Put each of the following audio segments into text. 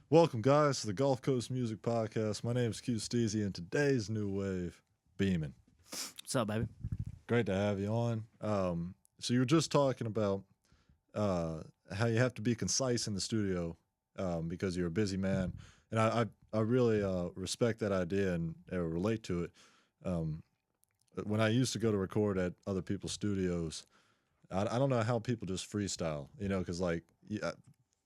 Welcome, guys, to the Gulf Coast Music Podcast. My name is Q Steezy, and today's new wave, Beamin. What's up, baby? Great to have you on. So you were just talking about how you have to be concise in the studio because you're a busy man, and I really respect that idea and relate to it. Um, when I used to go to record at other people's studios, I don't know how people just freestyle, because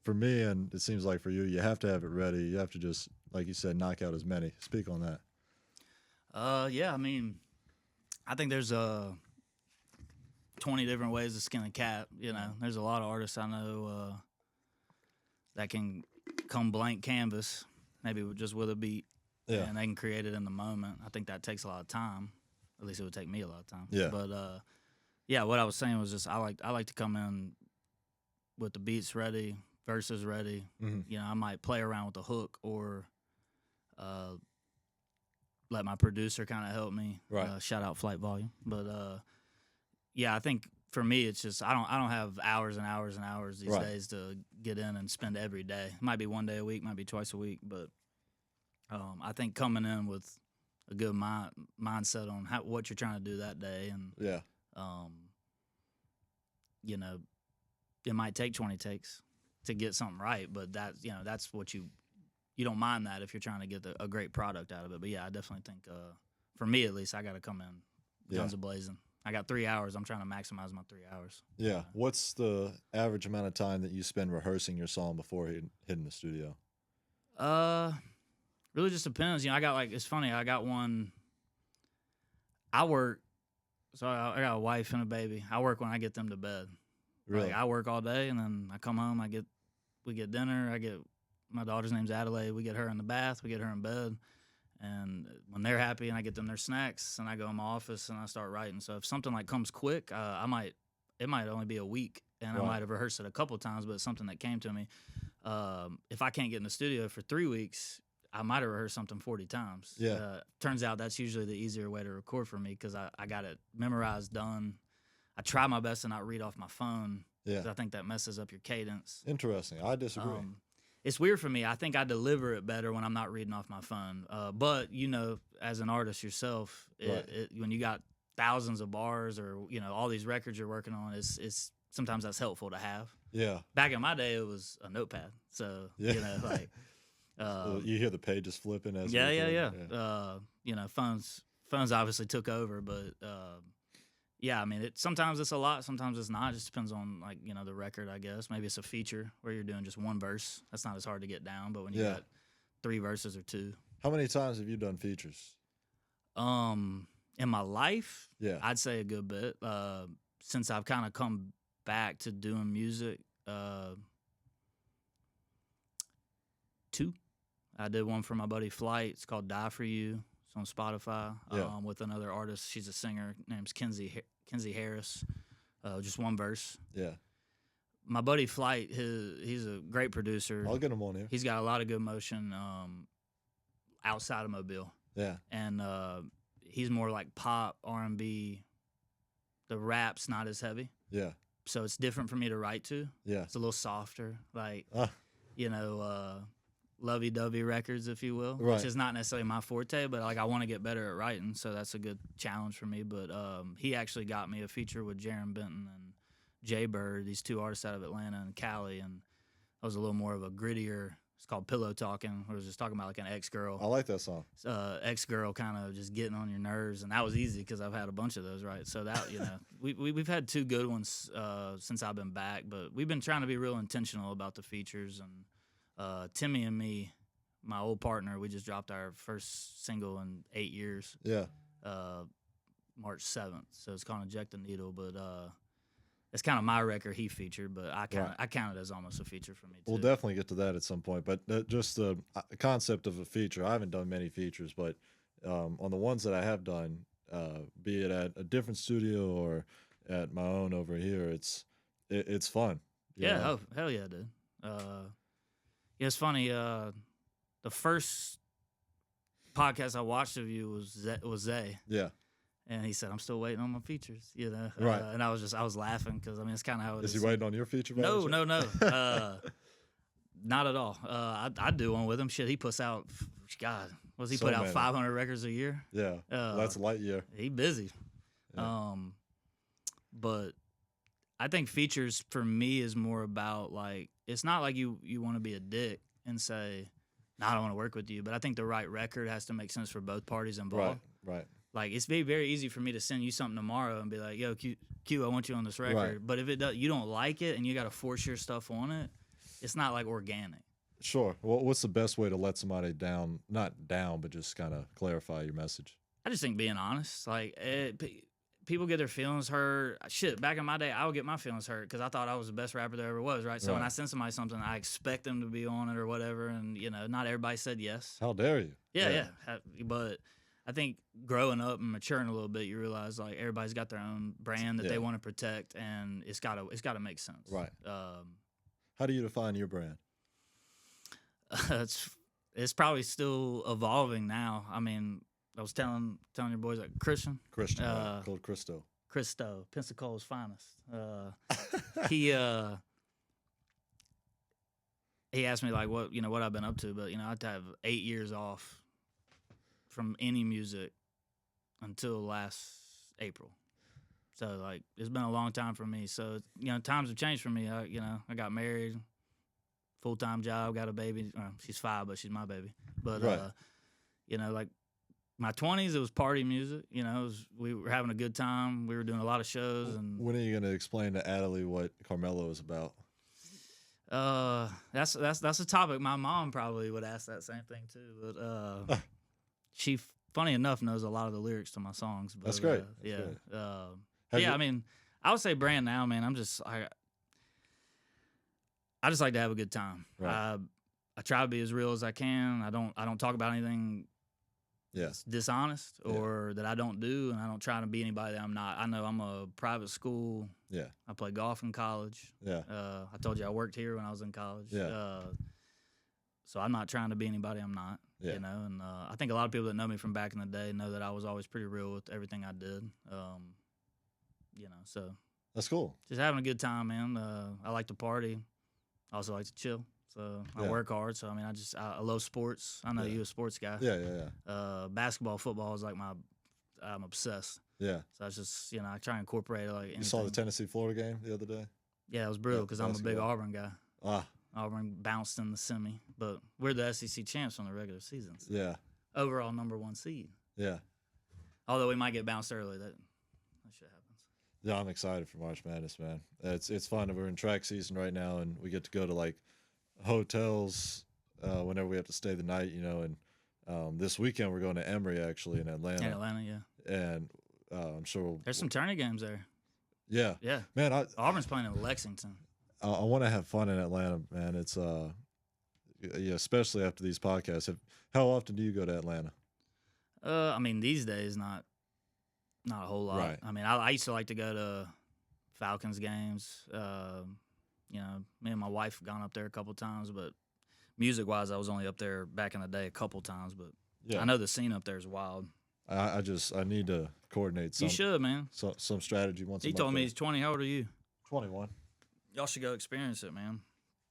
for me, and it seems like for you, you have to have it ready. You have to just, like you said, knock out as many. Speak on that. Yeah, I mean, I think there's 20 different ways to skin a cat. There's a lot of artists I know that can come blank canvas, maybe just with a beat, Yeah. and they can create it in the moment. I think that takes a lot of time. At least it would take me a lot of time. Yeah. But yeah, what I was saying was just I like to come in with the beats ready, verses ready. Mm-hmm. I might play around with the hook or let my producer kind of help me. Right. Shout out Flight Volume. But yeah, I think for me it's just I don't have hours and hours and hours these Right. days to get in and spend every day. It might be one day a week, might be twice a week, but I think coming in with a good mindset on what you're trying to do that day, and Yeah. it might take 20 takes to get something right, but that's what you don't mind that if you're trying to get a great product out of it. But yeah, I definitely think for me at least, I got to come in guns a-blazing. I got 3 hours. I'm trying to maximize my 3 hours. Yeah. What's the average amount of time that you spend rehearsing your song before hitting the studio? Really just depends. I got it's funny. I got one. I work, so I got a wife and a baby. I work when I get them to bed. Really? I work all day, and then I come home. We get dinner. I get my daughter's name's Adelaide. We get her in the bath. We get her in bed, and when they're happy, and I get them their snacks, and I go in my office and I start writing. So if something comes quick, it might only be a week, and Right. I might have rehearsed it a couple times, but it's something that came to me. If I can't get in the studio for 3 weeks, I might have rehearsed something 40 times. Yeah. Turns out that's usually the easier way to record for me because I got it memorized, done. I try my best to not read off my phone because Yeah. I think that messes up your cadence. Interesting. I disagree. It's weird for me. I think I deliver it better when I'm not reading off my phone. But as an artist yourself, Right. when you got thousands of bars or all these records you're working on, it's sometimes that's helpful to have. Yeah. Back in my day, it was a notepad. So Yeah. You hear the pages flipping as yeah. Phones obviously took over, but yeah, I mean, sometimes it's a lot, sometimes it's not. It just depends on the record, I guess. Maybe it's a feature where you're doing just one verse. That's not as hard to get down, but when you got 3 verses or 2. How many times have you done features? In my life, Yeah. I'd say a good bit. Since I've kind of come back to doing music, 2. I did one for my buddy Flight. It's called Die For You. It's on Spotify with another artist. She's a singer. Name's Kenzie Harris. Just one verse. Yeah. My buddy Flight, he's a great producer. I'll get him on here. He's got a lot of good motion outside of Mobile. Yeah. And he's more like pop, R&B. The rap's not as heavy. Yeah. So it's different for me to write to. Yeah. It's a little softer. Lovey-dovey records, if you will, Right. which is not necessarily my forte, but I want to get better at writing, so that's a good challenge for me. But he actually got me a feature with Jaron Benton and Jay Bird, these 2 artists out of Atlanta and Cali, and that was a little more of a grittier. It's called Pillow Talking. I was just talking about an ex-girl. I like that song. Ex-girl kind of just getting on your nerves, and that was easy because I've had a bunch of those, right? So that we've had 2 good ones since I've been back, but we've been trying to be real intentional about the features. And Timmy and me, my old partner, we just dropped our first single in 8 years. Yeah. March 7th. So it's called Inject the Needle, but it's kind of my record he featured, but I count it as almost a feature for me too. We'll definitely get to that at some point, but just the concept of a feature. I haven't done many features, but on the ones that I have done, be it at a different studio or at my own over here, it's fun. Yeah, oh, hell yeah, dude. Yeah, it's funny. The first podcast I watched of you was Zay. Yeah. And he said, "I'm still waiting on my features," Right. And I was laughing because it's kind of how it is. Is he waiting on your feature? No. Not at all. I'd do one with him. Shit, he puts out, God, he So put out many. 500 records a year? Yeah, well, that's a light year. He busy. Yeah. But I think features for me is more about like, it's not like you want to be a dick and say, no, I don't want to work with you. But I think the right record has to make sense for both parties involved. Right. Like, it's very, very easy for me to send you something tomorrow and be like, yo, Q, I want you on this record. Right. But if you don't like it and you got to force your stuff on it, it's not like organic. Sure. Well, what's the best way to let somebody down? Not down, but just kind of clarify your message. I just think being honest. Like, people get their feelings hurt. Shit, back in my day, I would get my feelings hurt because I thought I was the best rapper there ever was, right? So when I send somebody something, I expect them to be on it or whatever, and, not everybody said yes. How dare you? Yeah. But I think growing up and maturing a little bit, you realize, like, everybody's got their own brand that they want to protect, and it's gotta make sense. Right. How do you define your brand? It's probably still evolving now. I mean, I was telling your boys, like, Christian, right. Called Christo, Pensacola's finest. He asked me, like, what I've been up to, but I had to have 8 years off from any music until last April. So, like, it's been a long time for me. So, times have changed for me. I got married, full-time job, got a baby. She's 5, but she's my baby. But, right. Like, my 20s, it was party music. We were having a good time. We were doing a lot of shows. And when are you going to explain to Adelie what Carmelo is about? That's a topic. My mom probably would ask that same thing too. But she, funny enough, knows a lot of the lyrics to my songs. But, that's great. I mean, I would say brand now, man. I just like to have a good time. Right. I try to be as real as I can. I don't talk about anything dishonest or that I don't do, and I don't try to be anybody that I'm not. I know I'm a private school. Yeah. I played golf in college. Yeah. I told you I worked here when I was in college. Yeah. So I'm not trying to be anybody I'm not. Yeah. And I think a lot of people that know me from back in the day know that I was always pretty real with everything I did. So that's cool. Just having a good time, man. I like to party. I also like to chill. So I work hard. So I mean, I love sports. I know you're a sports guy. Yeah. Basketball, football is like I'm obsessed. Yeah. So I just I try and incorporate it like anything. You saw the Tennessee-Florida game the other day? Yeah, it was brutal because I'm a big Auburn guy. Ah. Auburn bounced in the semi, but we're the SEC champs on the regular season. So yeah. Overall #1 seed. Yeah. Although we might get bounced early, that shit happens. Yeah, I'm excited for March Madness, man. It's fun. We're in track season right now, and we get to go to like hotels whenever we have to stay the night, and this weekend we're going to Emory actually in Atlanta. In Atlanta, yeah. And I'm sure there's some tourney games there. Yeah. Yeah. Man, Auburn's playing in Lexington. I want to have fun in Atlanta, man. It's especially after these podcasts. How often do you go to Atlanta? I mean, these days not a whole lot. Right. I mean, I used to like to go to Falcons games. Me and my wife have gone up there a couple times, but music-wise, I was only up there back in the day a couple times. But I know the scene up there is wild. I need to coordinate some. You should, man. Some strategy once. He told me he's 20. How old are you? 21. Y'all should go experience it, man.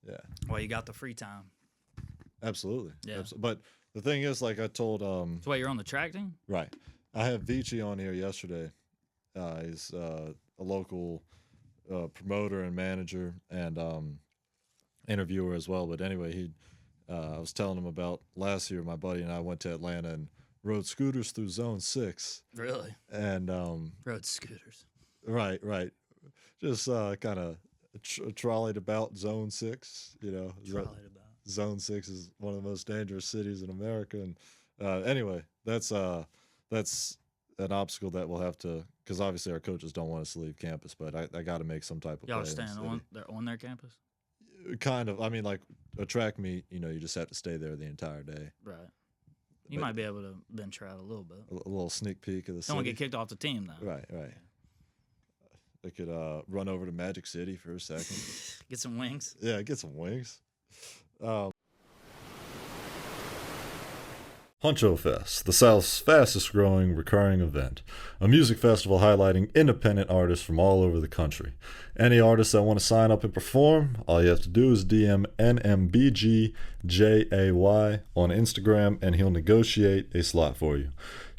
Yeah. Well, you got the free time. Absolutely. Yeah. But the thing is, like I told So wait, you're on the track team? Right. I had Vici on here yesterday. He's a local promoter and manager and interviewer as well. But anyway, I was telling him about last year. My buddy and I went to Atlanta and rode scooters through Zone 6. Really? And rode scooters. Right. Just kind of trolleyed about Zone 6. Trolleyed about. Zone 6 is one of the most dangerous cities in America. And anyway, that's an obstacle that we'll have to, because obviously our coaches don't want us to leave campus, but I got to make some type of y'all play. Staying on their campus? Kind of. I mean, like a track meet, you just have to stay there the entire day. Right. You might be able to venture out a little bit. A little sneak peek of the city. Don't get kicked off the team, though. Right. They could run over to Magic City for a second. Get some wings. Yeah, get some wings. Huncho Fest, the South's fastest growing recurring event, a music festival highlighting independent artists from all over the country. Any artists that want to sign up and perform, all you have to do is DM NMBGJAY on Instagram and he'll negotiate a slot for you.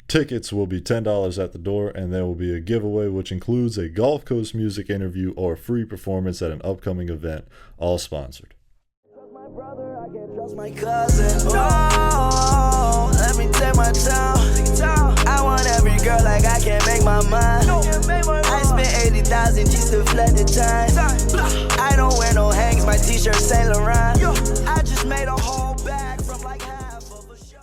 Tickets will be $10 at the door, and there will be a giveaway which includes a Gulf Coast music interview or a free performance at an upcoming event, all sponsored. My brother, I can't trust my cousin. No, let me take my time. I want every girl like I can't make my mind. I spent 80,000 just to flood the time. I don't wear no hangs, my t-shirt Saint Laurent. I just made a whole bag from like half of a show.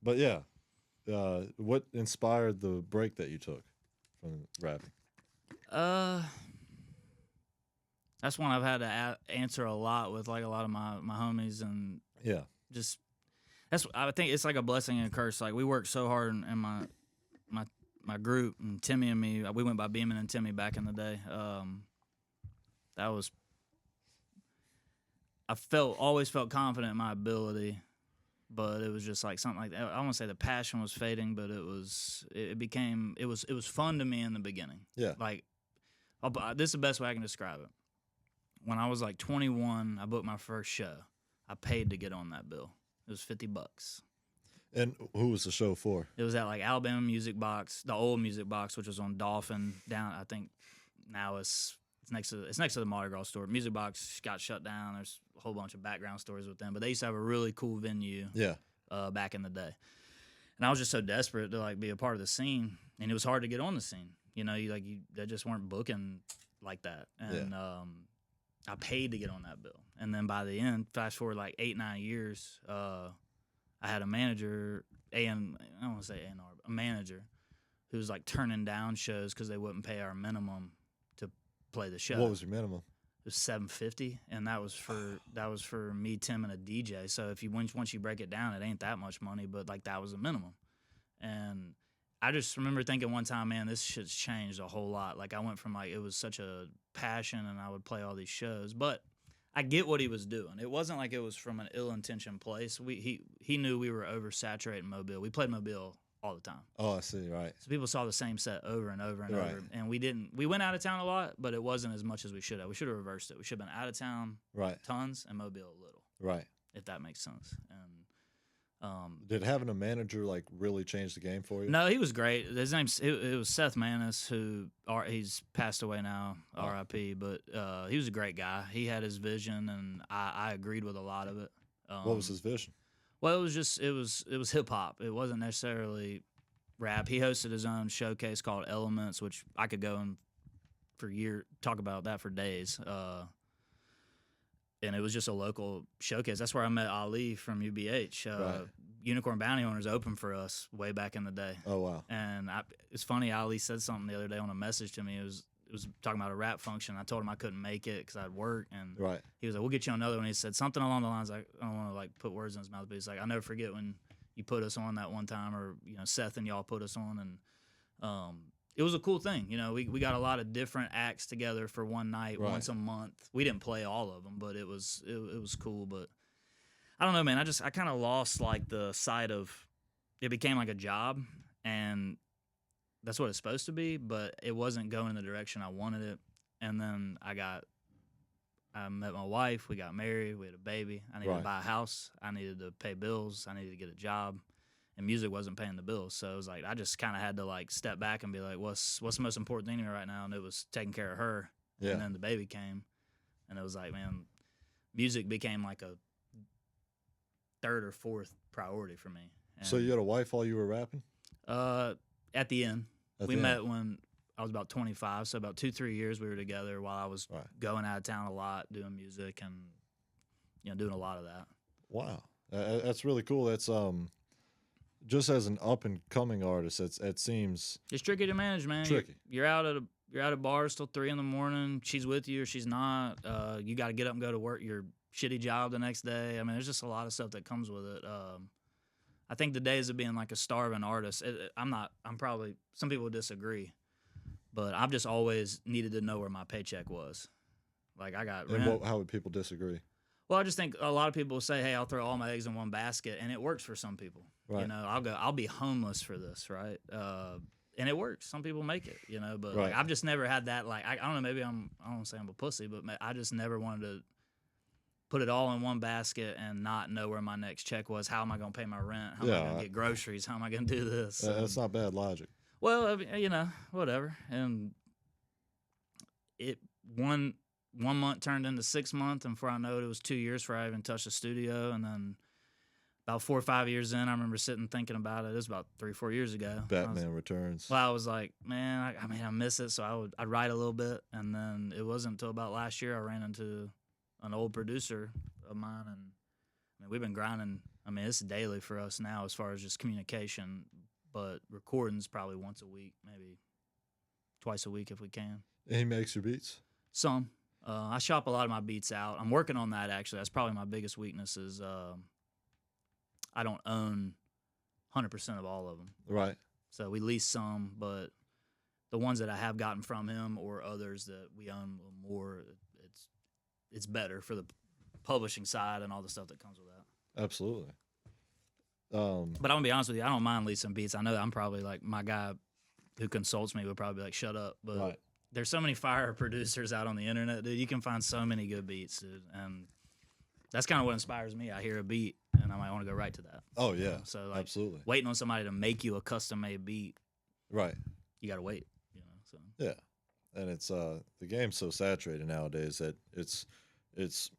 But yeah, what inspired the break that you took from rapping? That's one I've had to answer a lot with like a lot of my homies, and Yeah. just I think it's like a blessing and a curse. Like we worked so hard in my group, and Timmy and me, we went by Beamin and Timmy back in the day. That was always felt confident in my ability, but it was just like something like that. I won't say the passion was fading, but it was fun to me in the beginning. Yeah. Like this is the best way I can describe it. When I was like 21, I booked my first show. I paid to get on that bill. It was $50. And who was the show for? It was at like Alabama Music Box, the old Music Box, which was on Dolphin down. I think now it's next to the Mardi Gras store. Music Box got shut down. There's a whole bunch of background stories with them, but they used to have a really cool venue. Yeah. Back in the day, and I was just so desperate to like be a part of the scene, and it was hard to get on the scene. You know, they just weren't booking like that, and I paid to get on that bill. And then by the end, fast forward like 8-9 years, I had a manager, I don't want to say A&R, a manager who was like turning down shows because they wouldn't pay our minimum to play the show. What was your minimum? It was $750, and that was for me, Tim, and a DJ. So if once you break it down, it ain't that much money, but like that was a minimum. And I just remember thinking one time, man, this shit's changed a whole lot. Like I went from like it was such a passion, and I would play all these shows, but I get what he was doing. It wasn't like it was from an ill-intentioned place. He knew we were oversaturating Mobile. We played Mobile all the time. Oh, I see. Right. So people saw the same set over and over and Right. over, and we went out of town a lot, but it wasn't as much as we should have. We should have reversed it. We should have been out of town Right. tons and Mobile a little, Right. if that makes sense. And Did having a manager like really change the game for you? no, he was great. His name's it was Seth Manis, he's passed away now, R.I.P. But he was a great guy. He had his vision, and I agreed with a lot of it. What was his vision? Well, it was hip hop. It wasn't necessarily rap. He hosted his own showcase called Elements, which I could go and talk about that for days. And it was just a local showcase. That's where I met Ali from UBH. Right. Unicorn Bounty Hunters opened for us way back in the day. Oh, wow. And it's funny, Ali said something the other day on a message to me. It was talking about a rap function. I told him I couldn't make it because I'd work. And Right. he was like, we'll get you on another one. He said something along the lines, like, I don't want to like put words in his mouth, but he's like, I'll never forget when you put us on that one time, or, you know, Seth and y'all put us on. And it was a cool thing. You know, we got a lot of different acts together for one night, Right. once a month. We didn't play all of them, but it was cool. But I don't know, man. I kind of lost like the sight of it. Became like a job, and that's what it's supposed to be, but it wasn't going in the direction I wanted it. And then I met my wife. We got married. We had a baby. I needed Right. to buy a house. I needed to pay bills. I needed to get a job. And music wasn't paying the bills. So it was like I just kind of had to like step back and be like, what's the most important thing to me right now? And it was taking care of her. Yeah. And then the baby came. And it was like, man, music became like a third or fourth priority for me. And, So you had a wife while you were rapping? at the end. At We the met end. when I was about 25, so about 2-3 years we were together while I was Right. going out of town a lot, doing music and, you know, doing a lot of that. Wow. That's really cool. That's just as an up and coming artist, it seems It's tricky to manage, man. Tricky. You're out at bars till 3 a.m. She's with you or she's not. You got to get up and go to work your shitty job the next day. I mean, there's just a lot of stuff that comes with it. I think the days of being like a starving artist, I'm probably, some people disagree, but I've just always needed to know where my paycheck was. Like I got rent. and how would people disagree? Well, I just think a lot of people say, "Hey, I'll throw all my eggs in one basket," and it works for some people. Right. You know, I'll be homeless for this, right? And it works. Some people make it, you know. But Right. like, I've just never had that. Like, I don't know. Maybe I don't want to say I'm a pussy, but I just never wanted to put it all in one basket and not know where my next check was. How am I going to pay my rent? How am I going to get groceries? How am I going to do this? That's not bad logic. Well, I mean, you know, whatever. And it one month turned into 6 months, and before I know it, it was 2 years before I even touched the studio. And then about 4 or 5 years in, I remember sitting thinking about it. It was about 3 or 4 years ago. Batman Returns. Well, I was like, man, I mean, I miss it. So I'd write a little bit, and then it wasn't until about last year I ran into an old producer of mine, and I mean, we've been grinding. I mean, it's daily for us now as far as just communication, but recording's probably once a week, maybe twice a week if we can. And he makes your beats? Some. I shop a lot of my beats out. I'm working on that, actually. That's probably my biggest weakness is I don't own 100% of all of them. Right. So we lease some, but the ones that I have gotten from him or others that we own a little more, it's better for the publishing side and all the stuff that comes with that. Absolutely. But I'm gonna be honest with you, I don't mind leasing beats. I know I'm probably like my guy who consults me would probably be like, shut up. But Right. there's so many fire producers out on the internet, dude. You can find so many good beats, dude. And that's kind of what inspires me. I hear a beat and I might want to go right to that. Oh, yeah. So like absolutely. waiting on somebody to make you a custom made beat, Right. you gotta wait, you know. So Yeah. And it's the game's so saturated nowadays that it's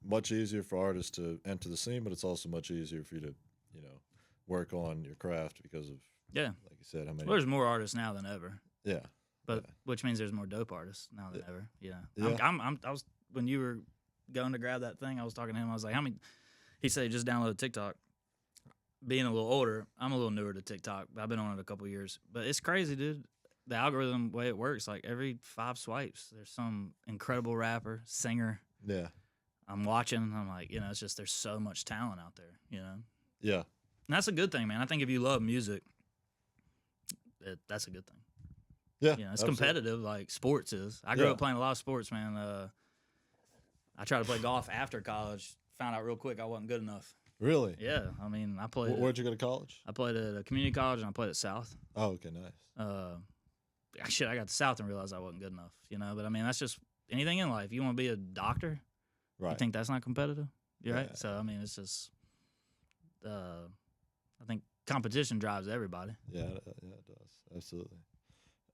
much easier for artists to enter the scene, but it's also much easier for you to, you know, work on your craft because of, yeah. like you said, how many. Well, there's more artists now than ever. Yeah. But Yeah. which means there's more dope artists now than ever. Yeah. Yeah. I was when you were going to grab that thing, I was talking to him. I was like, how many? He said he just downloaded TikTok. Being a little older, I'm a little newer to TikTok. I've been on it a couple years, but it's crazy, dude. The algorithm way it works, like every 5 swipes, there's some incredible rapper, singer. Yeah. I'm watching. I'm like, you know, it's just there's so much talent out there, you know. Yeah. And that's a good thing, man. I think if you love music, that's a good thing. Yeah. You know, it's absolutely. competitive like sports is. I grew Yeah. up playing a lot of sports, man. I tried to play golf after college. Found out real quick I wasn't good enough. Really? Yeah, I mean, I played. Where'd you go to college? I played at a community college and I played at South. Oh, okay, nice. Shit, I got to South and realized I wasn't good enough. You know, but I mean, that's just anything in life. You want to be a doctor? Right. You think that's not competitive? You're Yeah. right. So I mean, it's just. I think competition drives everybody. Yeah, it does. Absolutely.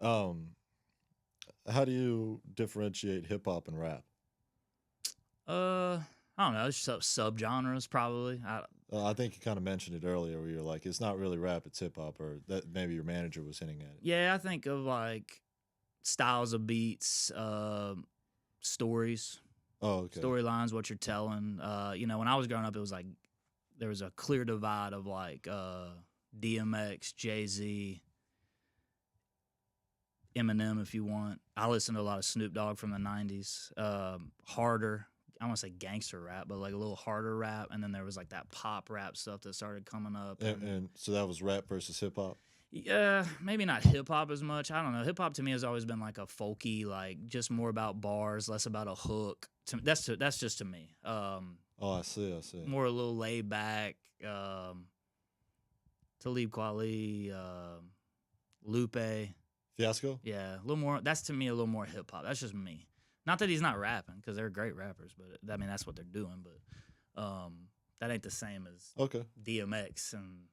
How do you differentiate hip hop and rap? I don't know. It's subgenres probably. I think you kind of mentioned it earlier, where you're like, it's not really rap, it's hip hop, or that maybe your manager was hinting at it. Yeah, I think of like styles of beats, stories, Oh, okay. storylines, what you're telling. You know, when I was growing up, it was like there was a clear divide of like DMX, Jay-Z, Eminem, if you want. I listened to a lot of Snoop Dogg from the 90s. Harder. I want to say gangster rap, but like a little harder rap. And then there was like that pop rap stuff that started coming up. And so that was rap versus hip hop? Yeah, maybe not hip hop as much. I don't know. Hip hop to me has always been like a folky, like just more about bars, less about a hook. That's just to me. Oh, I see. More a little laid back. Talib Kweli, Lupe. Fiasco? Yeah, a little more. That's to me a little more hip hop. That's just me. Not that he's not rapping, because they're great rappers, but I mean that's what they're doing. But that ain't the same as Okay. DMX and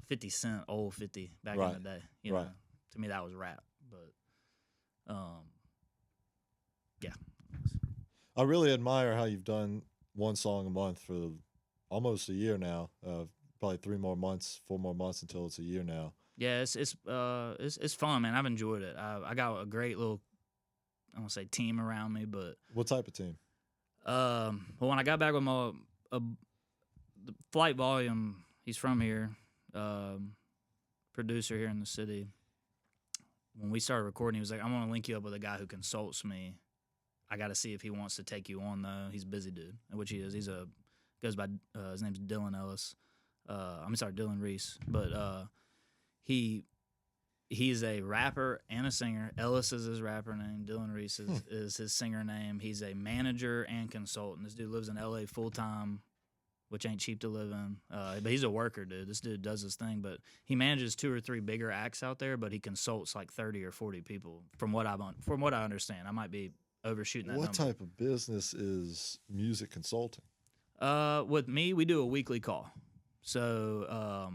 50 Cent, old 50 back Right. in the day. You Right. know, to me that was rap. But yeah. I really admire how you've done one song a month for almost a year now. Probably 4 more months until it's a year now. Yeah, it's fun, man. I've enjoyed it. I got a great little, I don't want to say team around me, but What type of team? well, when I got back with the Flight Volume, he's from here, producer here in the city. When we started recording, he was like, "I'm gonna link you up with a guy who consults me. I got to see if he wants to take you on though. He's a busy dude, which he is. Goes by his name's Dylan Ellis. I'm sorry, Dylan Reese, but he He's a rapper and a singer. Ellis is his rapper name. Dylan Reese is his singer name. He's a manager and consultant. This dude lives in LA full time, which ain't cheap to live in. But he's a worker, dude. This dude does his thing. But he manages 2 or 3 bigger acts out there. But he consults like 30 or 40 people. From what I understand, I might be overshooting that. What number. type of business is music consulting? With me, we do a weekly call. So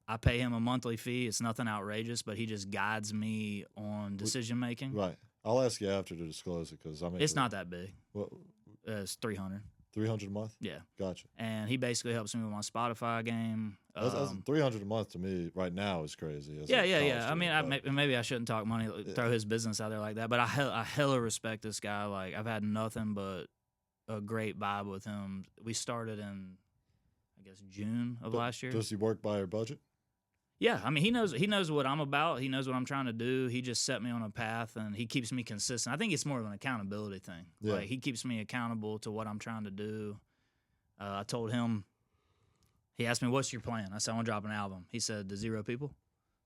I pay him a monthly fee. It's nothing outrageous, but he just guides me on decision making. Right. I'll ask you after to disclose it because It's not that big. What? It's 300. 300 a month? Yeah. Gotcha. And he basically helps me with my Spotify game. That's 300 a month to me right now is crazy. As Yeah, a yeah, college yeah. I mean, student, maybe I shouldn't talk money, throw his business out there like that. But I hella respect this guy. Like, I've had nothing but a great vibe with him. We started in, I guess, June of last year. Does he work by your budget? Yeah, I mean, he knows what I'm about. He knows what I'm trying to do. He just set me on a path, and he keeps me consistent. I think it's more of an accountability thing. Yeah. Like, he keeps me accountable to what I'm trying to do. I told him, he asked me, what's your plan? I said, I want to drop an album. He said, to 0 people.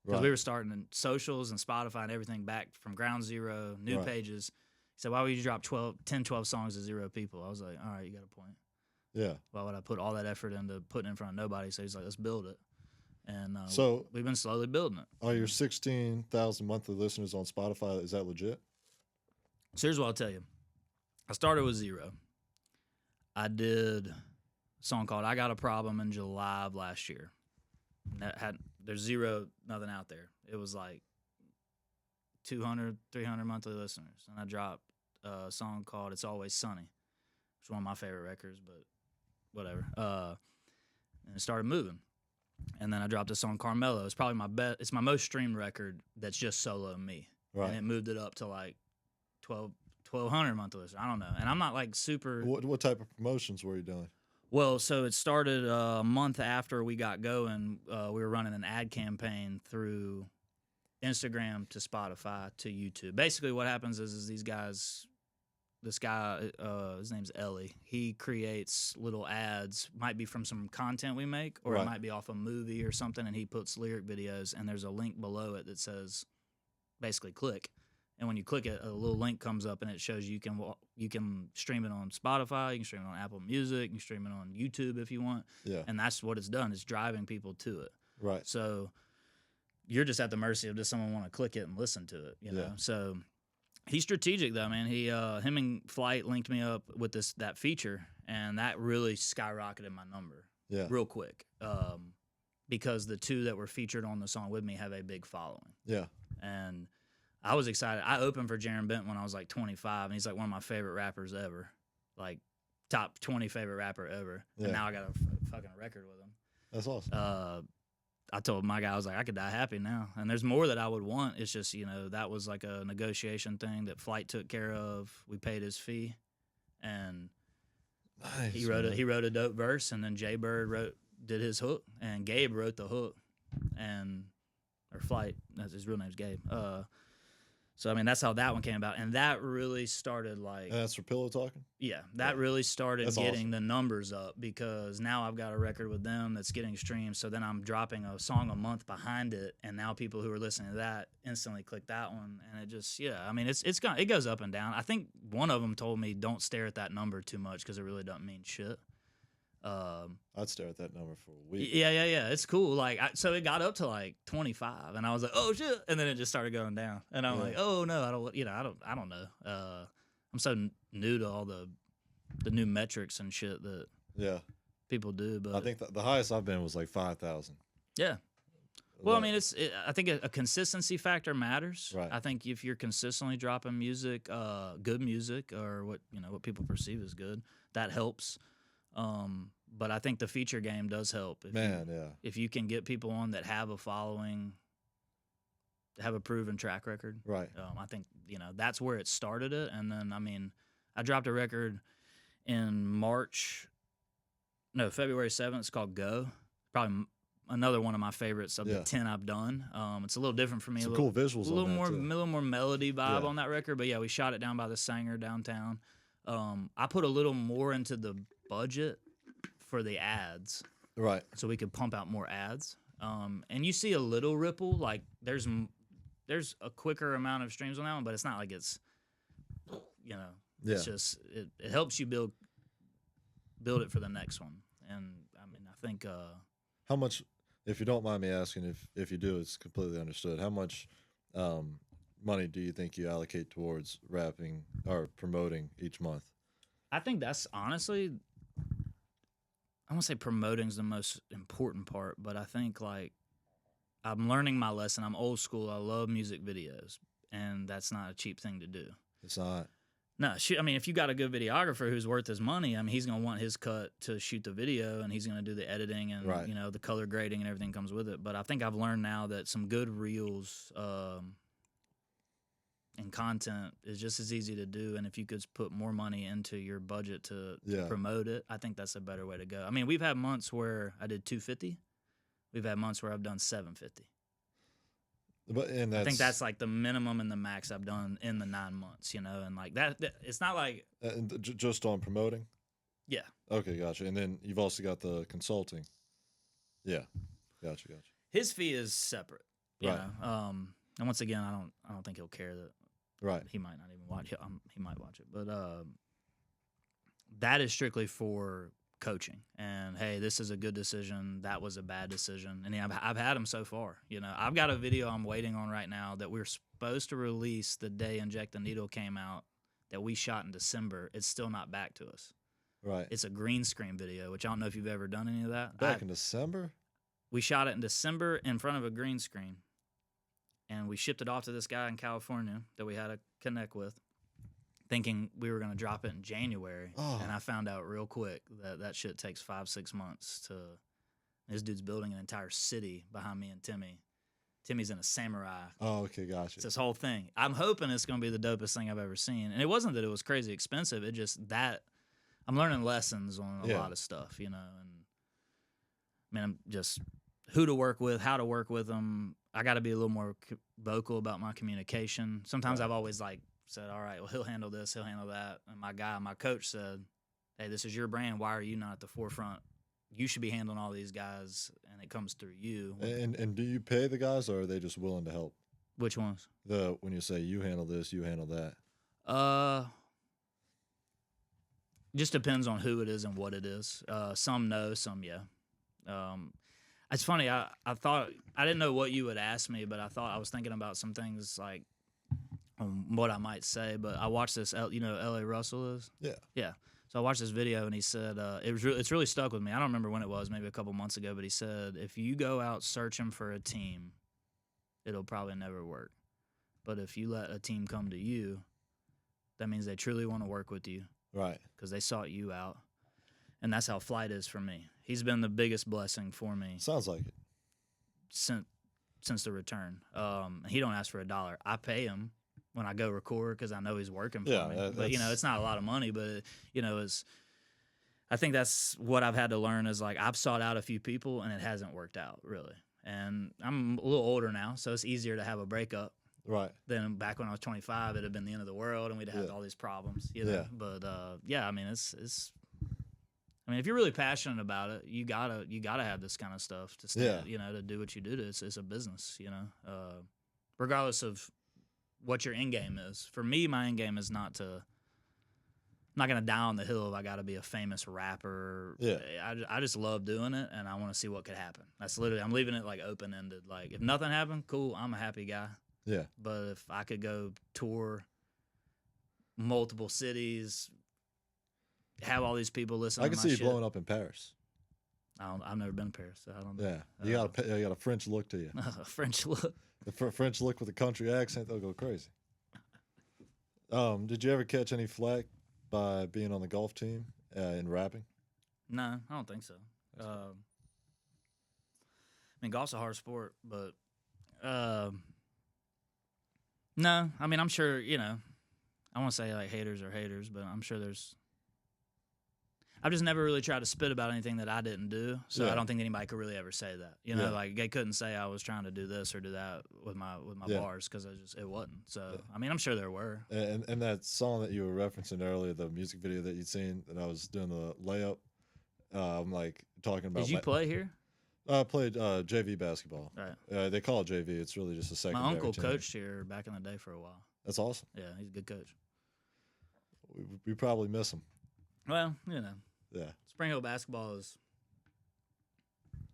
Because we were starting in socials and Spotify and everything back from ground zero, new pages. He said, why would you drop 10, 12 songs to 0 people? I was like, all right, you got a point. Yeah. Why would I put all that effort into putting it in front of nobody? So he's like, let's build it. And so we've been slowly building it. Are your 16,000 monthly listeners on Spotify, is that legit? So here's what I'll tell you. I started with 0. I did a song called I Got a Problem in July of last year. There's 0, nothing out there. It was like 200, 300 monthly listeners. And I dropped a song called It's Always Sunny, which is one of my favorite records, but whatever. And it started moving. And then I dropped a song, Carmelo. It's probably it's my most streamed record that's just solo me. Right. And it moved it up to like 1,200 monthly listeners. I don't know. And I'm not like super. What type of promotions were you doing? Well, so it started a month after we got going. We were running an ad campaign through Instagram to Spotify to YouTube. Basically, what happens is these guys. This guy, his name's Ellie. He creates little ads, might be from some content we make, or it might be off a movie or something, and he puts lyric videos, and there's a link below it that says, basically, click. And when you click it, a little link comes up, and it shows you can stream it on Spotify, you can stream it on Apple Music, you can stream it on YouTube if you want. Yeah. And that's what it's done. It's driving people to it. Right. So you're just at the mercy of just someone want to click it and listen to it, you know? So he's strategic though, man. Him and Flight linked me up with that feature, and that really skyrocketed my number real quick. Because the 2 that were featured on the song with me have a big following. Yeah. And I was excited. I opened for Jaron Bent when I was like 25, and he's like one of my favorite rappers ever. Like top 20 favorite rapper ever. Yeah. And now I got a fucking record with him. That's awesome. I told my guy, I was like, I could die happy now. And there's more that I would want. It's just, that was like a negotiation thing that Flight took care of. We paid his fee. And he wrote a dope verse, and then Jay Bird did his hook, and Gabe wrote the hook. Or Flight, his real name's Gabe. So, I mean, that's how that one came about. And that really started like... And that's for Pillow Talking? Yeah, that really started getting the numbers up, because now I've got a record with them that's getting streams. So then I'm dropping a song a month behind it, and now people who are listening to that instantly click that one. And it just, I mean, it goes up and down. I think one of them told me don't stare at that number too much because it really doesn't mean shit. I'd stare at that number for a week. Yeah. It's cool. Like, so it got up to like 25, and I was like, oh shit, and then it just started going down, and I'm like, oh no, I don't know. I'm so new to all the new metrics and shit that people do. But I think the highest I've been was like 5,000. Yeah. Well, I mean, I think a consistency factor matters. Right. I think if you're consistently dropping music, good music, or what people perceive as good, that helps. But I think the feature game does help. If you can get people on that have a following, have a proven track record. Right. I think, that's where it started it. And then, I mean, I dropped a record in February 7th. It's called Go. Probably another one of my favorites of the 10 I've done. It's a little different for me. Some cool visuals. A little more melody vibe on that record. But yeah, we shot it down by the Sanger downtown. I put a little more into the budget for the ads, right? So we could pump out more ads. And you see a little ripple, like there's there's a quicker amount of streams on that one, but it's not like it's, you know, Yeah. it's just it helps you build it for the next one. And I mean, I think How much, if you don't mind me asking, if you do, it's completely understood. How much money do you think you allocate towards rapping or promoting each month? I think that's honestly, I won't say promoting is the most important part, but I think like I'm learning my lesson. I'm old school. I love music videos, and that's not a cheap thing to do. It's not. No, I mean, if you got a good videographer who's worth his money, I mean, he's gonna want his cut to shoot the video, and he's gonna do the editing and Right. you know the color grading and everything comes with it. But I think I've learned now that some good reels and content is just as easy to do, and if you could put more money into your budget to Yeah. promote it, I think that's a better way to go. I mean, we've had months where I did 250. We've had months where I've done 750. But and that's I think that's like the minimum and the max I've done in the 9 months, you know, and like that it's not like just on promoting. yeah. Okay, gotcha. And then you've also got the consulting. Yeah, gotcha. His fee is separate, you Right. know. And once again, I don't think he'll care that Right. he might not even watch. He might watch it, but that is strictly for coaching. And hey, this is a good decision. That was a bad decision. And yeah, I've had them so far. You know, I've got a video I'm waiting on right now that we're supposed to release the day Inject the Needle came out that we shot in December. It's still not back to us. Right. It's a green screen video, which I don't know if you've ever done any of that. Back in December. We shot it in December in front of a green screen, and we shipped it off to this guy in California that we had to connect with, thinking we were going to drop it in January. Oh. And I found out real quick that shit takes 5-6 months to. This dude's building an entire city behind me and Timmy. Timmy's in a samurai. Oh, okay, gotcha. It's this whole thing. I'm hoping it's going to be the dopest thing I've ever seen. And it wasn't that it was crazy expensive. It just that I'm learning lessons on a lot of stuff, you know. And I mean, I'm just who to work with, how to work with them. I got to be a little more vocal about my communication. Sometimes I've always like said, all right, well, he'll handle this, he'll handle that. And my coach said, hey, this is your brand. Why are you not at the forefront? You should be handling all these guys, and it comes through you. And do you pay the guys, or are they just willing to help? Which ones? When you say you handle this, you handle that. Just depends on who it is and what it is. Some no, some yeah. It's funny. I thought I didn't know what you would ask me, but I was thinking about some things like what I might say. But I watched this. You know, who L.A. Russell is. Yeah. Yeah. So I watched this video and he said it's really stuck with me. I don't remember when it was, maybe a couple months ago, but he said if you go out searching for a team, it'll probably never work. But if you let a team come to you, that means they truly want to work with you. Right. Because they sought you out. And that's how Flight is for me. He's been the biggest blessing for me Sounds like it. since the return. He don't ask for $1. I pay him when I go record because I know he's working for me. But, you know, it's not a lot of money, but, you know, I think that's what I've had to learn is, like, I've sought out a few people, and it hasn't worked out, really. And I'm a little older now, so it's easier to have a breakup. Right. Than back when I was 25, it'd have been the end of the world, and we'd have had all these problems, you know? Yeah. But, I mean, I mean, if you're really passionate about it, you gotta have this kind of stuff to stay, you know, to do what you do. It's a business, you know, regardless of what your end game is. For me, my end game is I'm not gonna die on the hill if I got to be a famous rapper. Yeah. I just love doing it, and I want to see what could happen. That's literally, I'm leaving it like open ended. Like if nothing happened, cool, I'm a happy guy. Yeah. But if I could go tour multiple cities, have all these people listen, I to can my see you shit. blowing up in Paris. I've never been to Paris, so I don't know. Yeah. You got a French look to you. French look. The French look with a country accent, they'll go crazy. Did you ever catch any flack by being on the golf team in rapping? No, I don't think so. I mean, golf's a hard sport, but no. I mean, I'm sure, you know, I won't say like haters are haters, but I'm sure I've just never really tried to spit about anything that I didn't do, so I don't think anybody could really ever say that. You know, like they couldn't say I was trying to do this or do that with my bars because it wasn't. So I mean, I'm sure there were. And that song that you were referencing earlier, the music video that you'd seen, that I was doing the layup. I'm like talking about. Did you play here? I played JV basketball. Right. They call it JV. It's really just a My secondary uncle team. coached here back in the day for a while. That's awesome. Yeah, he's a good coach. We probably miss him. Well, Yeah. Spring Hill basketball is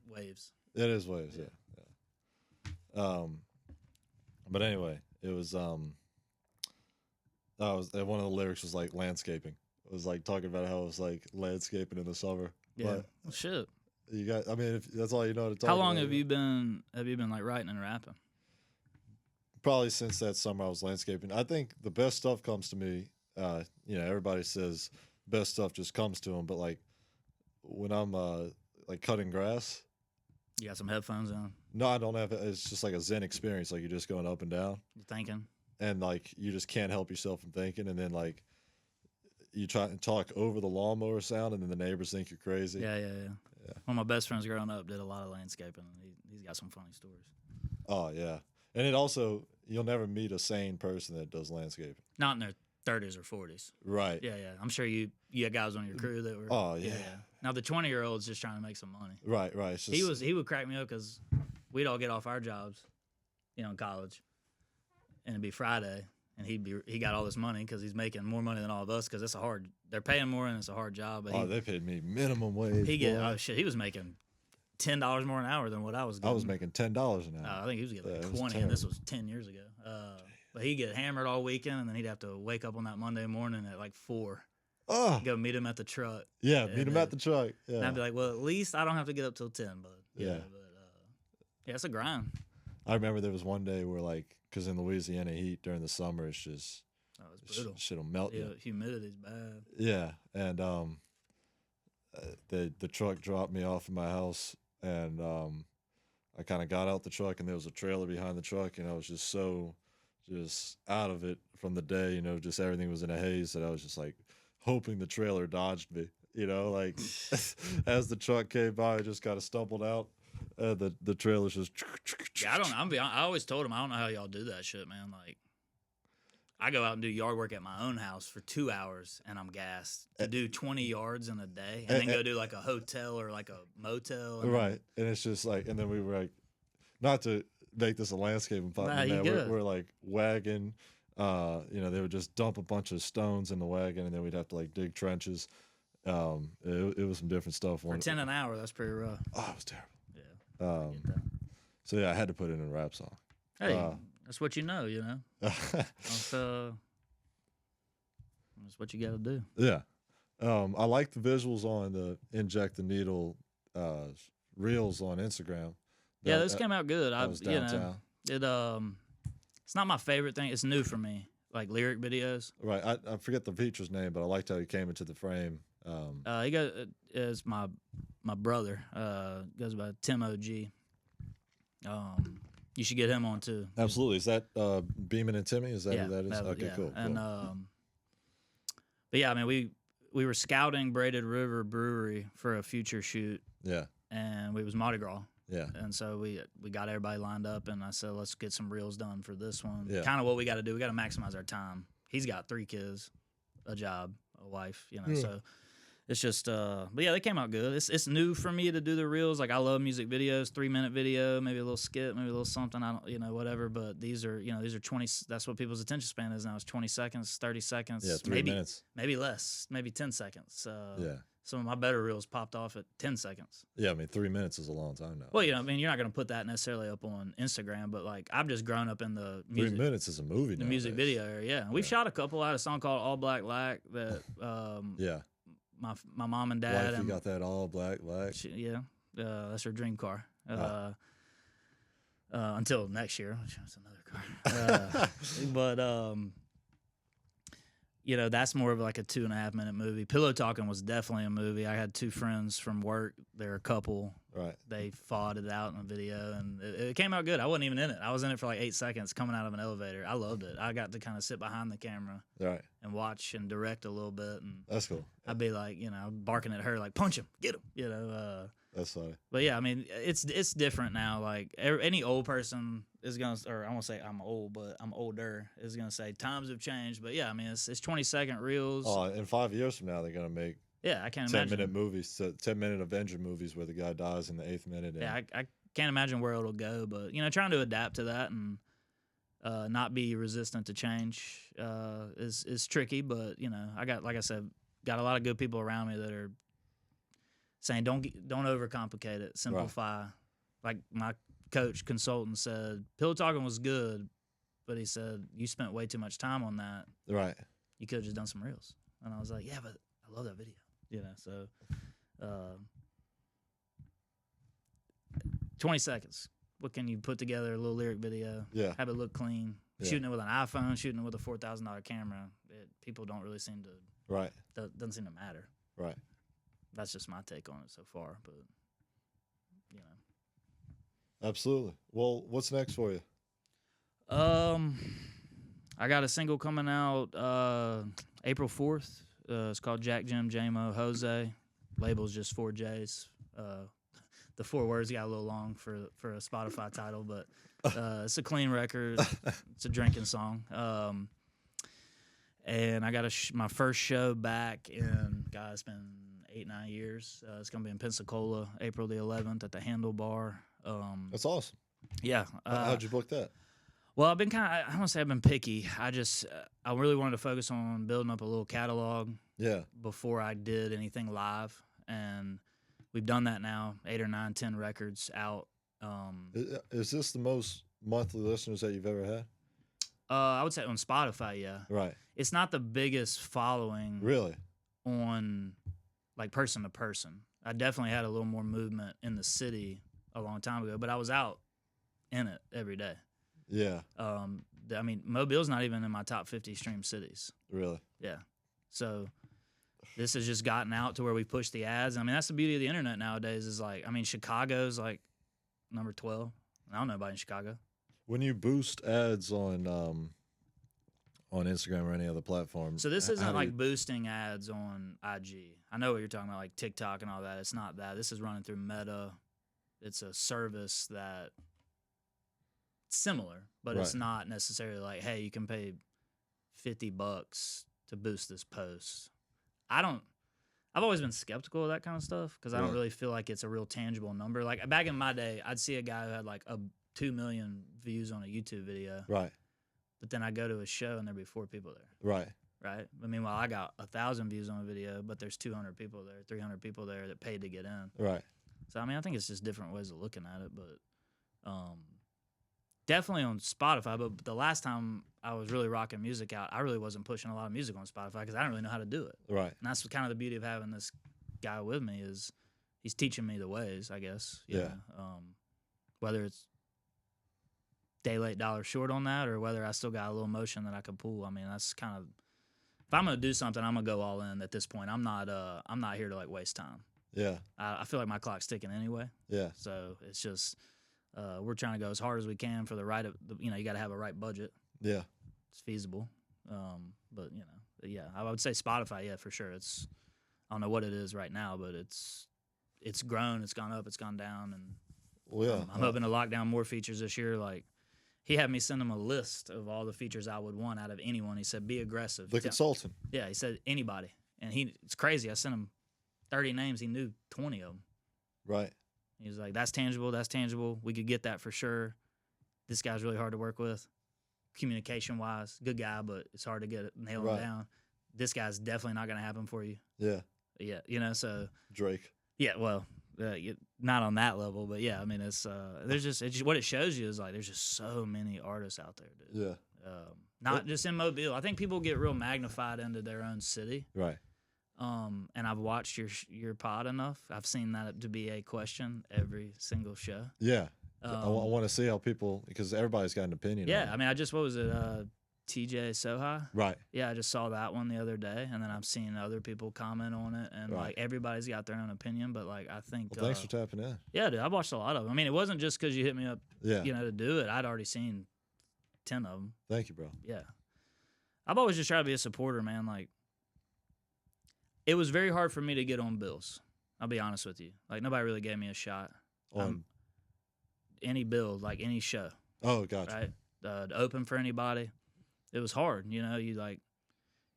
waves. It is waves. Yeah. But anyway, it was one of the lyrics was like landscaping. It was like talking about how it was like landscaping in the summer. Yeah. But Well, shit. you got. I mean, if that's all you know to talk. How long about, have you been like writing and rapping? Probably since that summer I was landscaping. I think the best stuff comes to me. Everybody says best stuff just comes to them, but like when I'm like cutting grass. You got some headphones on. No, I don't have it. It's just like a zen experience. Like you're just going up and down. You're thinking. And like you just can't help yourself from thinking. And then like you try and talk over the lawnmower sound, and then the neighbors think you're crazy. Yeah. One of my best friends growing up did a lot of landscaping. He's got some funny stories. Oh yeah, and it also you'll never meet a sane person that does landscaping. Not in their 30s or 40s. Right. Yeah. I'm sure you had guys on your crew that were. Oh yeah. Now the 20-year-old's just trying to make some money. Right. It's just, He would crack me up because we'd all get off our jobs, in college, and it'd be Friday, and he got all this money because he's making more money than all of us because they're paying more and it's a hard job. But they paid me minimum wage. He was making $10 more an hour than what I was getting. I was making $10 an hour. I think he was getting like 20, and this was 10 years ago. But he'd get hammered all weekend, and then he'd have to wake up on that Monday morning at like 4. Oh. Go meet him at the truck. Yeah, meet him at the truck. Yeah. And I'd be like, well, at least I don't have to get up till 10, but yeah. It's a grind. I remember there was one day where like, because in Louisiana heat during the summer, it's just it's brutal. Shit'll melt you. Humidity's bad. Yeah, and the truck dropped me off in my house, and I kind of got out the truck, and there was a trailer behind the truck, and I was just so out of it from the day, just everything was in a haze that I was just like hoping the trailer dodged me, like as the truck came by, I just kind of stumbled out. The trailer's just. Yeah, I always told him I don't know how y'all do that shit, man. Like, I go out and do yard work at my own house for 2 hours, and I'm gassed to do 20 yards in a day, and then go do like a hotel or like a motel. Right, and it's just like, and then we were like, not to make this a landscaping podcast, we're like wagon. They would just dump a bunch of stones in the wagon, and then we'd have to like dig trenches. It was some different stuff. For 10 an hour, that's pretty rough. Oh, it was terrible. Yeah. So yeah, I had to put it in a rap song. Hey, that's what you know. That's what you got to do. Yeah. I like the visuals on the Inject the Needle reels on Instagram. Yeah, this came out good. I was downtown. It's not my favorite thing. It's new for me, like lyric videos. Right. I forget the feature's name, but I liked how he came into the frame. He is my brother. Goes by Tim OG. You should get him on too. Absolutely. Is that Beamin and Timmy? Is that who that is? Okay, cool. And but yeah, I mean we were scouting Braided River Brewery for a future shoot. Yeah. And it was Mardi Gras. Yeah. And so we got everybody lined up, and I said, let's get some reels done for this one. Yeah. Kind of what we got to do. We got to maximize our time. He's got 3 kids, a job, a wife, so it's just, but yeah, they came out good. It's new for me to do the reels. Like, I love music videos, 3-minute video, maybe a little skit, maybe a little something. I don't, whatever. But these are 20. That's what people's attention span is now. It's 20 seconds, 30 seconds. Yeah, 3 minutes. Maybe less, maybe 10 seconds. Yeah. Some of my better reels popped off at 10 seconds. Yeah, I mean, 3 minutes is a long time now. Well, you're not going to put that necessarily up on Instagram, but like, I've just grown up in the music. 3 minutes is a movie. The music video area, yeah. We've shot a couple. I had a song called All Black Lack that yeah. My mom and dad. Wife, you got that all black. That's her dream car. Until next year, which is another car. But that's more of like a 2.5-minute movie. Pillow Talking was definitely a movie. I had 2 friends from work. They're a couple. Right. They fought it out in a video, and it came out good. I wasn't even in it. I was in it for like 8 seconds coming out of an elevator. I loved it. I got to kind of sit behind the camera. Right. And watch and direct a little bit. And that's cool. I'd be like, barking at her, like, punch him, get him, That's funny. But yeah, I mean, it's different now. Like, any old person is gonna, or I won't say I'm old, but I'm older, is gonna say times have changed. But yeah, I mean, it's 20-second reels. Oh, in 5 years from now, they're gonna make Yeah, I can't 10-minute imagine. movies, 10-minute Avenger movies where the guy dies in the 8th minute. And, Yeah, I can't imagine where it'll go, but trying to adapt to that and not be resistant to change is tricky. But I got, like I said, got a lot of good people around me that are saying don't overcomplicate it, simplify. Like my coach consultant said, pillow talking was good, but he said you spent way too much time on that. right. You could have just done some reels. And I was like, yeah, but I love that video. So 20 seconds. What can you put together? A little lyric video. Yeah. Have it look clean. Yeah. Shooting it with an iPhone, shooting it with a $4,000 camera. People don't really seem to. Right. Doesn't seem to matter. Right. That's just my take on it so far. But Absolutely. Well, what's next for you? I got a single coming out April 4th. It's called Jack, Jim, J-Mo, Jose. Label's just 4 J's. The 4 words got a little long for a Spotify title, but it's a clean record. It's a drinking song. And I got my first show back in, God, it's been 8-9 years. It's going to be in Pensacola, April the 11th at the Handlebar. That's awesome. Yeah. How'd you book that? Well, I've been I don't want to say I've been picky. I really wanted to focus on building up a little catalog Yeah. before I did anything live. And we've done that now, 8 or 9, 10 records out. Is this the most monthly listeners that you've ever had? I would say on Spotify, yeah. Right. It's not the biggest following Really? on like person to person. I definitely had a little more movement in the city a long time ago, but I was out in it every day. Yeah. I mean, Mobile's not even in my top 50 stream cities. Really? Yeah. So this has just gotten out to where we push the ads. I mean, that's the beauty of the internet nowadays is like, I mean, Chicago's like number 12. I don't know anybody in Chicago. When you boost ads on Instagram or any other platform. So this how isn't do like you- boosting ads on IG. I know what you're talking about, like TikTok and all that. It's not that. This is running through Meta. It's a service that similar, but it's Right. not necessarily like, hey, you can pay $50 to boost this post. I've always been skeptical of that kind of stuff because I don't Right. really feel like it's a real tangible number. Like back in my day, I'd see a guy who had like 2 million views on a YouTube video, Right. but then I go to a show and there'd be 4 people there. Right. Right. But meanwhile, I got 1,000 views on a video, but there's 200 people there, 300 people there that paid to get in. Right. So I mean, I think it's just different ways of looking at it, but definitely on Spotify. But the last time I was really rocking music out, I really wasn't pushing a lot of music on Spotify because I didn't really know how to do it. Right. And that's kind of the beauty of having this guy with me is he's teaching me the ways, I guess. you Yeah. know. Whether it's day late, dollar short on that, or whether I still got a little motion that I could pull. I mean, that's kind of if I'm gonna do something, I'm gonna go all in at this point. I'm not here to like waste time. Yeah. I feel like my clock's ticking anyway. Yeah. So it's just we're trying to go as hard as we can for the right of you got to have a right budget. Yeah. It's feasible. But yeah, I would say Spotify, yeah, for sure. It's I don't know what it is right now, but it's grown, it's gone up, it's gone down, and Well, yeah. I'm hoping to lock down more features this year. Like he had me send him a list of all the features I would want out of anyone. He said, "Be aggressive." The consultant. Yeah, he said anybody, and it's crazy. I sent him 30 names. He knew 20 of them. Right. He was like, "That's tangible. That's tangible. We could get that for sure. This guy's really hard to work with, communication wise. Good guy, but it's hard to nail him Right. down. This guy's definitely not going to happen for you." Yeah. Yeah, so Drake. yeah, well, not on that level, but yeah, I mean, it's just what it shows you is like there's just so many artists out there, dude. Yeah. Not just in Mobile. I think people get real magnified into their own city. Right. And I've watched your pod enough. I've seen that to be a question every single show. Yeah. I want to see how people, because everybody's got an opinion. Yeah, on it. I mean, what was it? TJ Soha? Right. Yeah, I just saw that one the other day, and then I've seen other people comment on it, and Right. like everybody's got their own opinion, but like I think. Well, thanks for tapping in. Yeah, dude, I watched a lot of them. I mean, it wasn't just because you hit me up, Yeah. to do it. I'd already seen 10 of them. Thank you, bro. Yeah, I've always just tried to be a supporter, man. Like, it was very hard for me to get on bills. I'll be honest with you. Like, nobody really gave me a shot. On. Any bill, like any show, Oh, gotcha. right? To open for anybody, it was hard. You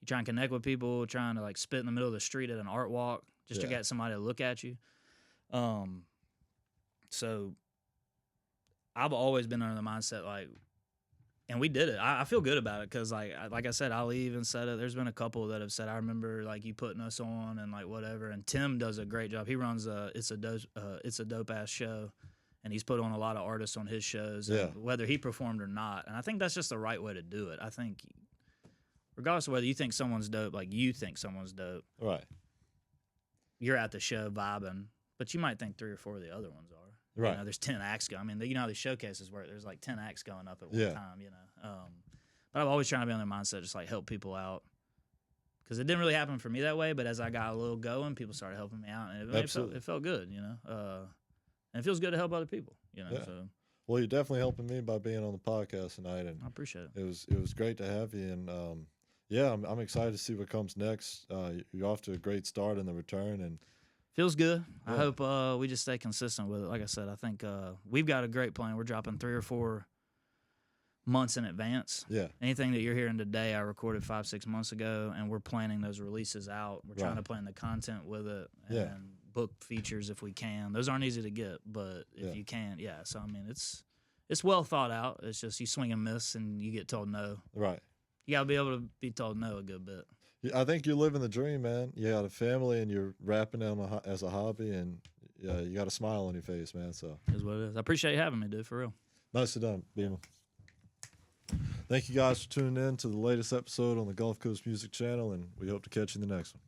You try and connect with people, trying to like spit in the middle of the street at an art walk just to get somebody to look at you. So I've always been under the mindset like, and we did it. I feel good about it because like I said, Ali even said it. There's been a couple that have said, I remember like you putting us on and like whatever. And Tim does a great job. He runs it's a dope ass show, and he's put on a lot of artists on his shows, whether he performed or not. And I think that's just the right way to do it. I think regardless of whether you think someone's dope, like you think someone's dope, right? You're at the show vibing, but you might think 3 or 4 of the other ones are. Right. You know, there's 10 acts going. I mean, you know how these showcases work. There's like 10 acts going up at one time, you know. But I've always tried to be on their mindset, just like help people out. Because it didn't really happen for me that way, but as I got a little going, people started helping me out. And it felt good, you know. And it feels good to help other people, you know. Yeah. So. Well, you're definitely helping me by being on the podcast tonight. And I appreciate it. It was great to have you. And, I'm excited to see what comes next. You're off to a great start in the return. And feels good. Yeah. I hope we just stay consistent with it. Like I said, I think we've got a great plan. We're dropping 3 or 4 months in advance. Yeah. Anything that you're hearing today, I recorded 5-6 months ago, and we're planning those releases out. We're trying to plan the content with it and book features if we can. Those aren't easy to get, but if you can, So I mean, it's well thought out. It's just you swing and miss, and you get told no. Right. You gotta be able to be told no a good bit. I think you're living the dream, man. You got a family, and you're rapping as a hobby, and you got a smile on your face, man. So is what it is. I appreciate you having me, dude. For real. Nicely done, Beamin. Thank you guys for tuning in to the latest episode on the Gulf Coast Music Channel, and we hope to catch you in the next one.